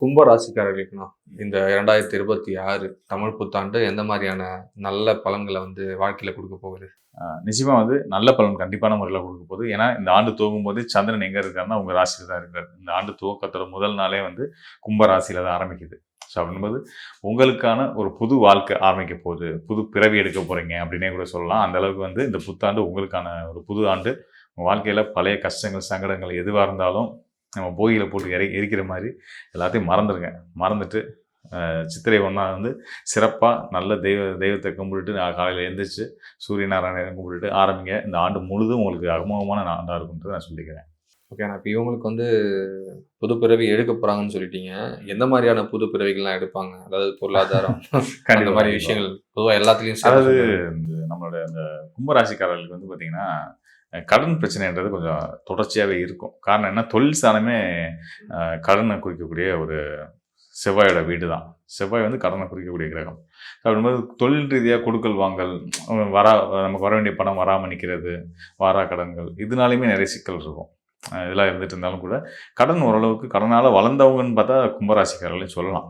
கும்ப ராசிக்காரர்களுக்குண்ணா, இந்த 2026 தமிழ் புத்தாண்டு எந்த மாரியான நல்ல பலன்கள வந்து வாழ்க்கையில குடுக்க போகுது? நிச்சயமா நல்ல பலன் கண்டிப்பான முறையில குடுக்க போகுது. ஏன்னா, இந்த ஆண்டு துவங்கும்போது சந்திரன் எங்க இருக்காருன்னா, உங்க ராசியில தான் இருக்காரு. இந்த ஆண்டு துவக்கத்தோட முதல் நாளே கும்ப ராசியில தான் ஆரம்பிக்குது. ஸோ, அப்படிங்கும்போது உங்களுக்கான ஒரு புது வாழ்க்கை ஆரம்பிக்க போகுது. புது பிறவி எடுக்க போறீங்க அப்படின்னே கூட சொல்லலாம். அந்த அளவுக்கு இந்த புத்தாண்டு உங்களுக்கான ஒரு புது ஆண்டு. உங்க வாழ்க்கையில பழைய கஷ்டங்கள், சங்கடங்கள் எதுவா இருந்தாலும் நம்ம போகியில போட்டு எரிக்கிற மாரி எல்லாத்தையும் மறந்துருங்க. மறந்துட்டு சித்திரை 1 சிறப்பா நல்ல தெய்வத்த கும்பிட்டுட்டு காலையில எந்திரிச்சு சூரிய நாராயணன கும்பிட்டுட்டு ஆரம்பிங்க. இந்த ஆண்டு முழுதும் உங்களுக்கு அமோகமான ஆண்டா இருக்கும்ன்றத நான் சொல்லிக்கிறேன். ஓகே. ஆனா இப்ப இவங்களுக்கு வந்து புது பிறவி எடுக்க போறாங்கன்னு சொல்லிட்டீங்க. எந்த மாரியான புது பிறவிகள்லாம் எடுப்பாங்க? அதாவது பொருளாதாரம் அந்த கண்டிப்பா, மாரி கண்டிப்பா. விஷயங்கள் பொதுவா எல்லாத்துலயும் சேர்த்து அதாவது சொல்லுங்க. நம்மளோட அந்த கும்பராசிக்காரர்களுக்கு பார்த்தீங்கன்னா, கடன் பிரச்சனைன்றது கொஞ்சம் தொடர்ச்சியாவே இருக்கும். காரணம் என்ன? தொழில் ஸ்தானமே கடன குறிக்கக்கூடிய ஒரு செவ்வாயோட வீடு தான். செவ்வாய் கடன குறிக்கக்கூடிய கிரகம். அப்படிங்கும்போது தொழில் ரீதியா குடுக்கல் வாங்கல், வரா நமக்கு வர வேண்டிய பணம் வராம நிக்கிறது, வாரா கடன்கள் இதனாலயுமே நெறைய சிக்கல் இருக்கும். இதெல்லாம் இருந்துட்டு இருந்தாலும் கூட, கடன் ஓரளவுக்கு கடனால வளர்ந்தவங்கன்னு பார்த்தா கும்பராசிக்காரர்களையும் சொல்லலாம்.